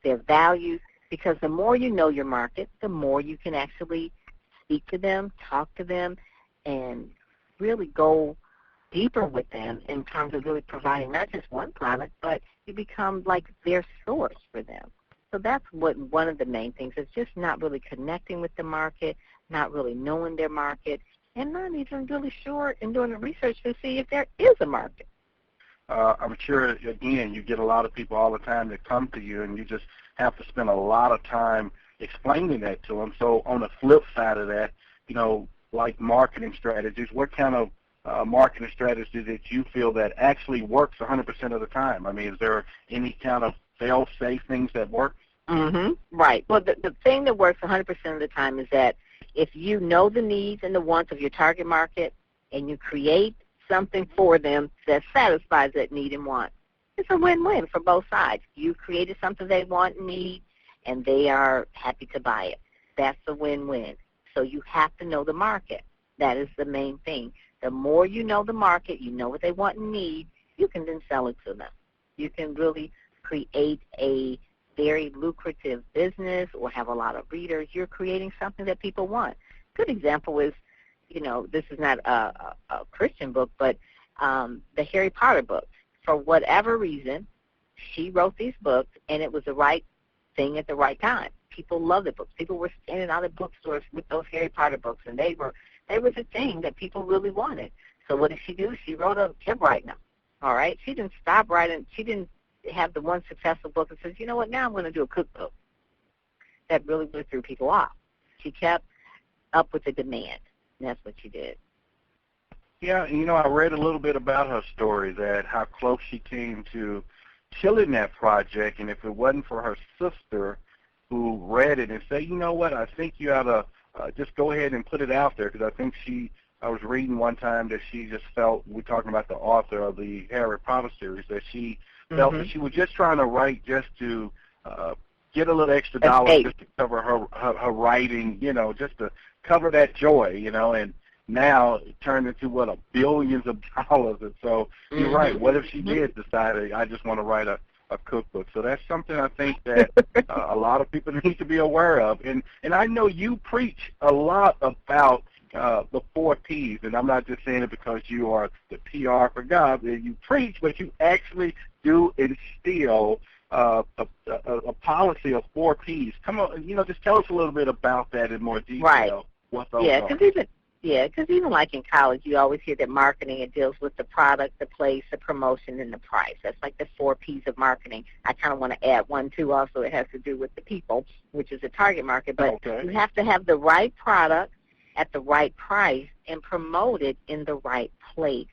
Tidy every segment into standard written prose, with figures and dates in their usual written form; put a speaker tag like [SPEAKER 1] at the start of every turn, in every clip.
[SPEAKER 1] their values, because the more you know your market, the more you can actually speak to them, talk to them, and really go deeper with them in terms of really providing not just one product, but you become like their source for them. So that's what one of the main things is, just not really connecting with the market, not really knowing their market, and not even really sure and doing the research to see if there is a market.
[SPEAKER 2] I'm sure, again, you get a lot of people all the time that come to you, and you just have to spend a lot of time explaining that to them. So on the flip side of that, like marketing strategies, what kind of marketing strategy that you feel that actually works 100% of the time? I mean, is there any kind of fail-safe things that work?
[SPEAKER 1] Right. Well, the thing that works 100% of the time is that if you know the needs and the wants of your target market and you create something for them that satisfies that need and want, it's a win-win for both sides. You created something they want and need, and they are happy to buy it. That's a win-win. So you have to know the market. That is the main thing. The more you know the market, you know what they want and need, you can then sell it to them. You can really create a very lucrative business or have a lot of readers. You're creating something that people want. Good example is, this is not a Christian book, but the Harry Potter books. For whatever reason, she wrote these books, and it was the right thing at the right time. People loved the books. People were standing out at bookstores with those Harry Potter books, and they were the thing that people really wanted. So what did she do? She kept writing them. All right? She didn't stop writing. She didn't have the one successful book and says, you know what, now I'm going to do a cookbook. That really threw people off. She kept up with the demand, and that's what she did.
[SPEAKER 2] Yeah, I read a little bit about her story, that how close she came to killing that project, and if it wasn't for her sister who read it and said, you know what, I think you ought to just go ahead and put it out there, because I think I was reading one time that she just felt, we're talking about the author of the Harry Potter series, that she felt that she was just trying to write just to get a little extra dollars just to cover her writing, just to cover that joy, and now it turned into, billions of dollars. And so you're right. What if she did decide, I just want to write a cookbook? So that's something I think that a lot of people need to be aware of. And I know you preach a lot about the 4 Ps, and I'm not just saying it because you are the PR for God. You preach, but you actually do instill a policy of 4 Ps. Come on, just tell us a little bit about that in more detail.
[SPEAKER 1] Right.
[SPEAKER 2] What those are.
[SPEAKER 1] Because even like in college, you always hear that marketing, it deals with the product, the place, the promotion, and the price. That's like the 4 Ps of marketing. I kind of want to add one, too, also. It has to do with the people, which is the target market. But you have to have the right product at the right price and promote it in the right place.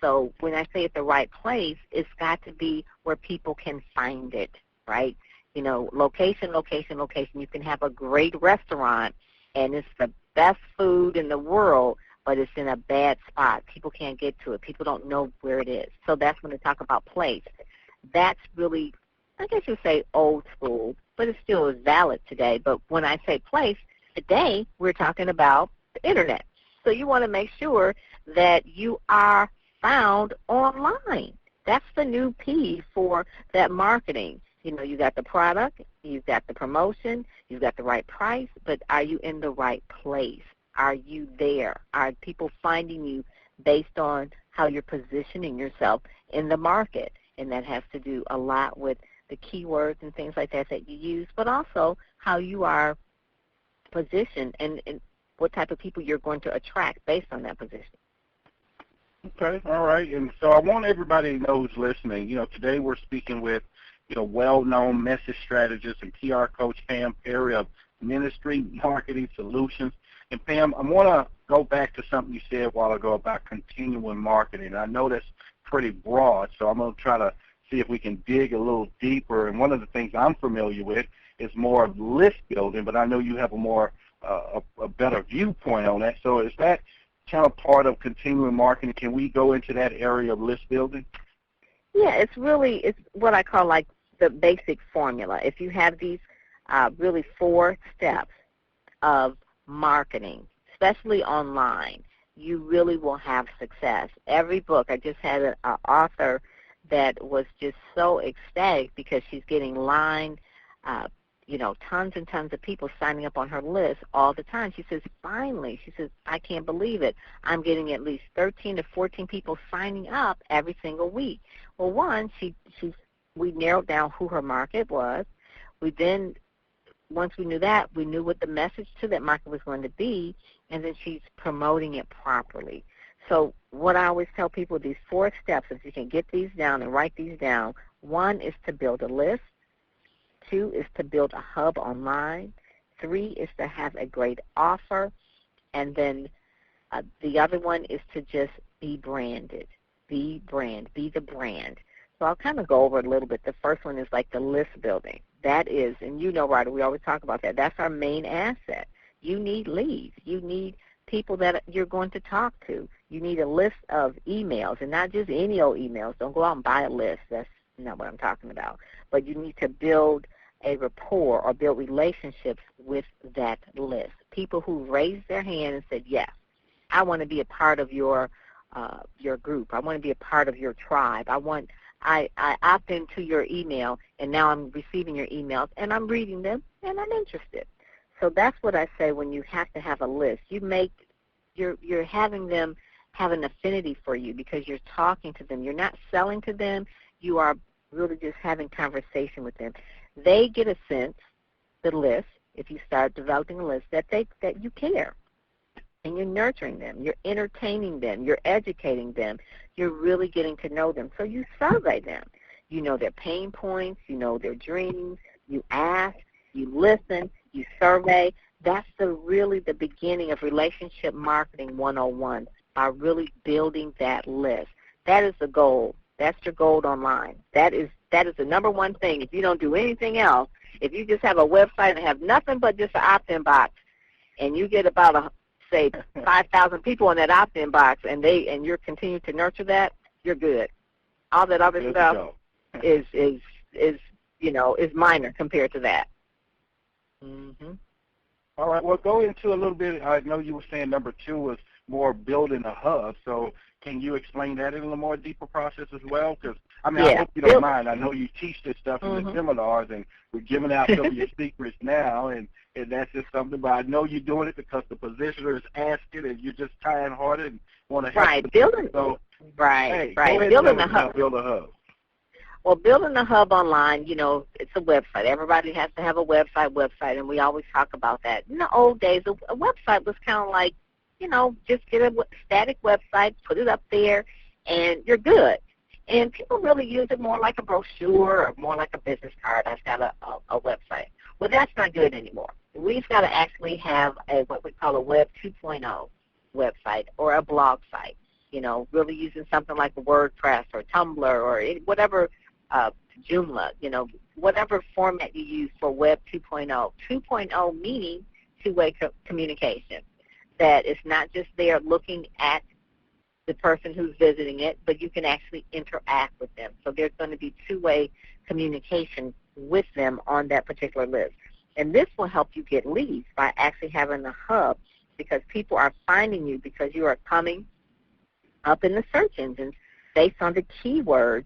[SPEAKER 1] So when I say at the right place, it's got to be where people can find it, right? Location, location, location. You can have a great restaurant, and it's the best food in the world, but it's in a bad spot. People can't get to it. People don't know where it is. So that's when they talk about place. That's really, I guess you say old school, but it still is valid today. But when I say place, today we're talking about the Internet. So you want to make sure that you are found online. That's the new P for that marketing. You got the product, you've got the promotion, you've got the right price, but are you in the right place? Are you there? Are people finding you based on how you're positioning yourself in the market? And that has to do a lot with the keywords and things like that you use, but also how you are positioned and what type of people you're going to attract based on that position.
[SPEAKER 2] Okay, all right. And so I want everybody to know who's listening. Today we're speaking with well-known message strategist and PR coach Pam Perry of Ministry Marketing Solutions. And Pam, I want to go back to something you said a while ago about continuing marketing. I know that's pretty broad, so I'm going to try to see if we can dig a little deeper. And one of the things I'm familiar with is more of list building, but I know you have a better viewpoint on that. So is that kind of part of continuing marketing? Can we go into that area of list building?
[SPEAKER 1] Yeah, it's what I call like the basic formula. If you have these really 4 steps of marketing, especially online, you really will have success. Every book, I just had an author that was just so ecstatic because she's getting lined, tons and tons of people signing up on her list all the time. She says, finally, she says, I can't believe it. I'm getting at least 13 to 14 people signing up every single week. Well, one, we narrowed down who her market was. We then, once we knew that, we knew what the message to that market was going to be, and then she's promoting it properly. So what I always tell people, these 4 steps, if you can get these down and write these down, 1 is to build a list. 2 is to build a hub online. 3 is to have a great offer. And then the other one is to just be branded. Be the brand. So I'll kind of go over it a little bit. The first one is like the list building. That is, and you know, Ryder, we always talk about that. That's our main asset. You need leads. You need people that you're going to talk to. You need a list of emails, and not just any old emails. Don't go out and buy a list. That's not what I'm talking about. But you need to build a rapport or build relationships with that list. People who raised their hand and said, yes, I want to be a part of your group. I want to be a part of your tribe. I opt into your email, and now I'm receiving your emails, and I'm reading them, and I'm interested. So that's what I say when you have to have a list. You're having them have an affinity for you because you're talking to them. You're not selling to them. You are really just having conversation with them. They get a sense, the list, if you start developing a list, that you care. And you're nurturing them. You're entertaining them. You're educating them. You're really getting to know them. So you survey them. You know their pain points. You know their dreams. You ask. You listen. You survey. That's really the beginning of Relationship Marketing 101, by really building that list. That is the goal. That's your goal online. That is the number one thing. If you don't do anything else, if you just have a website and have nothing but just an opt-in box, and you get about say 5,000 people in that opt-in box, and you're continuing to nurture that, you're good. All that other stuff is minor compared to that. Mm-hmm.
[SPEAKER 2] All right. Well, go into a little bit. I know you were saying number 2 was more building a hub. So can you explain that in a little more deeper process as well? Because, I hope you don't mind. I know you teach this stuff in the seminars, and we're giving out some of your secrets now, and that's just something. But I know you're doing it because the positioner is asking, and you're just kind-hearted and want to help.
[SPEAKER 1] Right. Building a hub.
[SPEAKER 2] Build a hub.
[SPEAKER 1] Well, building a hub online, it's a website. Everybody has to have a website, and we always talk about that. In the old days, a website was kind of like, just get a static website, put it up there, and you're good. And people really use it more like a brochure or more like a business card. I've got a website. Well, that's not good anymore. We've got to actually have what we call a Web 2.0 website or a blog site, really using something like WordPress or Tumblr or whatever, Joomla, whatever format you use for Web 2.0. 2.0 meaning two-way communication, that it's not just there looking at the person who's visiting it, but you can actually interact with them. So there's going to be two-way communication with them on that particular list. And this will help you get leads by actually having a hub, because people are finding you because you are coming up in the search engines based on the keywords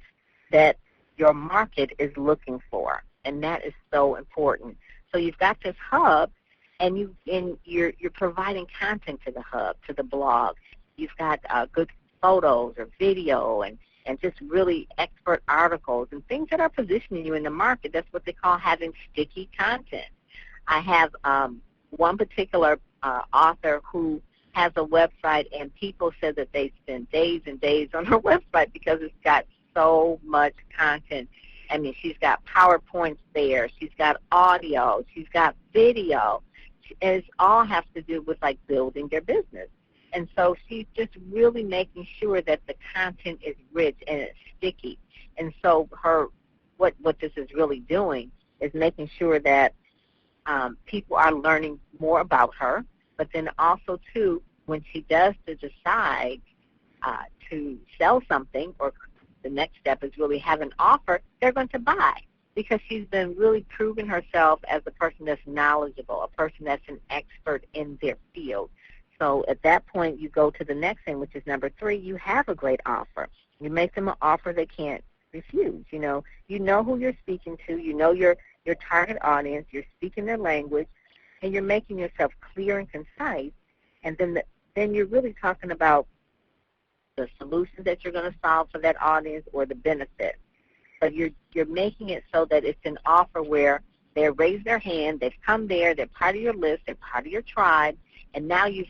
[SPEAKER 1] that your market is looking for, and that is so important. So you've got this hub, and you're providing content to the hub, to the blog. You've got good photos or video and just really expert articles and things that are positioning you in the market. That's what they call having sticky content. I have one particular author who has a website, and people said that they spend days and days on her website because it's got so much content. I mean, she's got PowerPoints there. She's got audio. She's got video. It all has to do with, like, building their business. And so she's just really making sure that the content is rich and it's sticky. And so what this is really doing is making sure that people are learning more about her, but then also, too, when she does decide to sell something, or the next step is really have an offer, they're going to buy, because she's been really proving herself as a person that's knowledgeable, a person that's an expert in their field. So at that point, you go to the next thing, which is number 3. You have a great offer. You make them an offer they can't refuse. You know who you're speaking to. You know your target audience. You're speaking their language, and you're making yourself clear and concise. And then you're really talking about the solutions that you're going to solve for that audience or the benefits. But you're making it so that it's an offer where they raise their hand, they've come there, they're part of your list, they're part of your tribe, and now you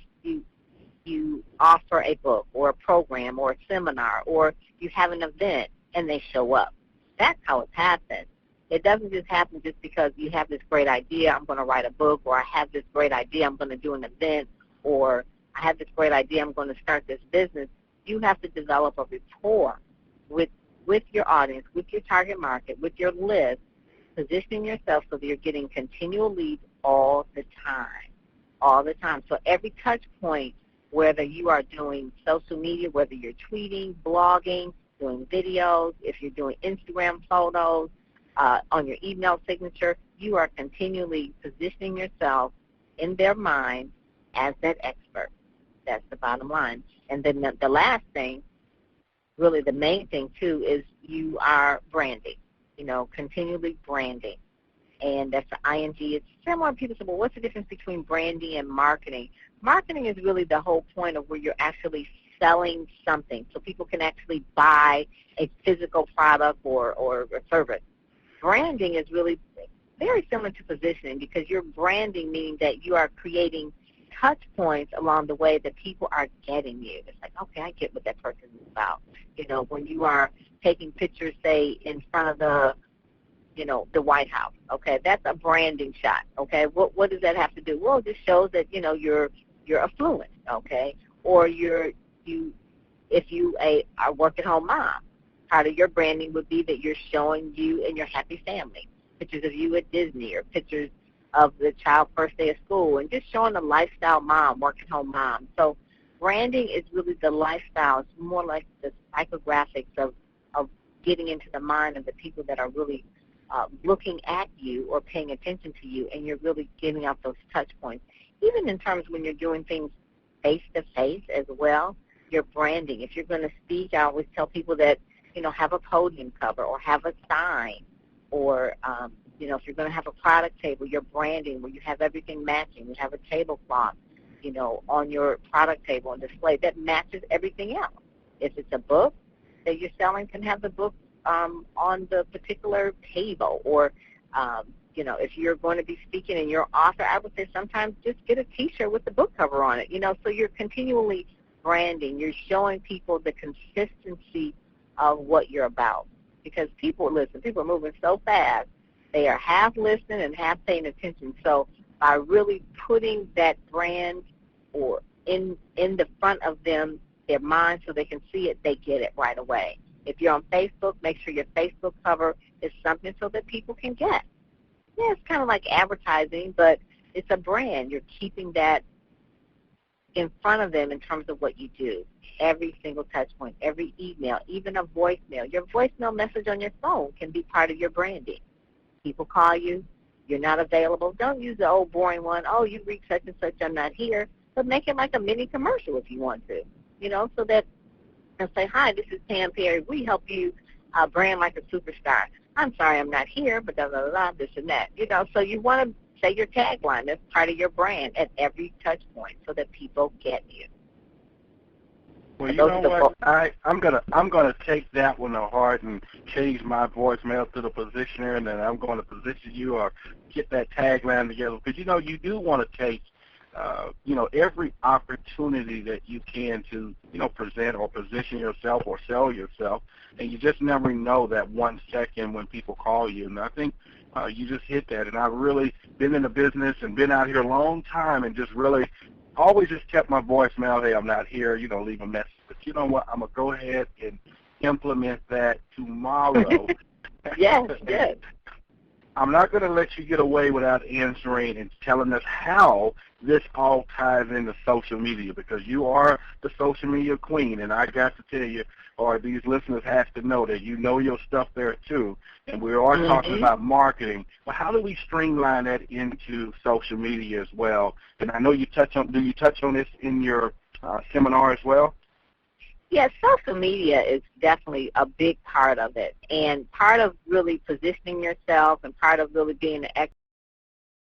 [SPEAKER 1] offer a book or a program or a seminar, or you have an event and they show up. That's how it's happened. It doesn't just happen just because you have this great idea, I'm going to write a book, or I have this great idea, I'm going to do an event, or I have this great idea, I'm going to start this business. You have to develop a rapport with your audience, with your target market, with your list, positioning yourself so that you're getting continual leads all the time. So every touch point, whether you are doing social media, whether you're tweeting, blogging, doing videos, if you're doing Instagram photos, on your email signature, you are continually positioning yourself in their mind as that expert. That's the bottom line. And then the last thing, really the main thing too, is you are branding, continually branding. And that's the ING. It's similar. People say, well, what's the difference between branding and marketing? Marketing is really the whole point of where you're actually selling something so people can actually buy a physical product or a service. Branding is really very similar to positioning, because you're branding, meaning that you are creating touch points along the way that people are getting you. It's like, okay, I get what that person is about. When you are taking pictures, say, in front of the White House, okay, that's a branding shot, okay? What does that have to do? Well, it just shows that, you're affluent, okay? Or if you are a work-at-home mom, part of your branding would be that you're showing you and your happy family, pictures of you at Disney or pictures of the child's first day of school, and just showing a lifestyle mom, work-at-home mom. So branding is really the lifestyle. It's more like the psychographics of getting into the mind of the people that are really looking at you or paying attention to you, and you're really giving out those touch points. Even in terms when you're doing things face-to-face as well, you're branding. If you're going to speak, I always tell people that, have a podium cover or have a sign, or, if you're going to have a product table, you're branding where you have everything matching. You have a tablecloth, on your product table and display that matches everything else. If it's a book that you're selling, can have the book on the particular table, or, if you're going to be speaking and you're author, I would say sometimes just get a T-shirt with the book cover on it, so you're continually branding. You're showing people the consistency of what you're about, because people are moving so fast, they are half listening and half paying attention. So by really putting that brand or in the front of them, their mind, so they can see it, they get it right away. If you're on Facebook, make sure your Facebook cover is something so that people can get. Yeah, it's kind of like advertising, but it's a brand. You're keeping that in front of them in terms of what you do. Every single touch point, every email, even a voicemail. Your voicemail message on your phone can be part of your branding. People call you, you're not available. Don't use the old boring one, oh, you reached such and such, I'm not here. But make it like a mini commercial if you want to, so that and say, hi, this is Pam Perry. We help you brand like a superstar. I'm sorry I'm not here, but this and that. So you want to say your tagline. That's part of your brand at every touch point so that people get you.
[SPEAKER 2] Well, you know what? I'm gonna take that one to heart and change my voicemail to the positioner, and then I'm going to position you or get that tagline together, because you do want to take every opportunity that you can to present or position yourself or sell yourself, and you just never know that 1 second when people call you. And I think you just hit that. And I've really been in the business and been out here a long time, and just really always just kept my voicemail, hey, I'm not here, leave a message. But you know what? I'm going to go ahead and implement that tomorrow.
[SPEAKER 1] Yes.
[SPEAKER 2] I'm not going to let you get away without answering and telling us how this all ties into social media, because you are the social media queen, and I got to tell you, or these listeners have to know that you know your stuff there too, and we are talking about marketing. But how do we streamline that into social media as well? And I know do you touch on this in your seminar as well?
[SPEAKER 1] Yeah, social media is definitely a big part of it, and part of really positioning yourself and part of really being an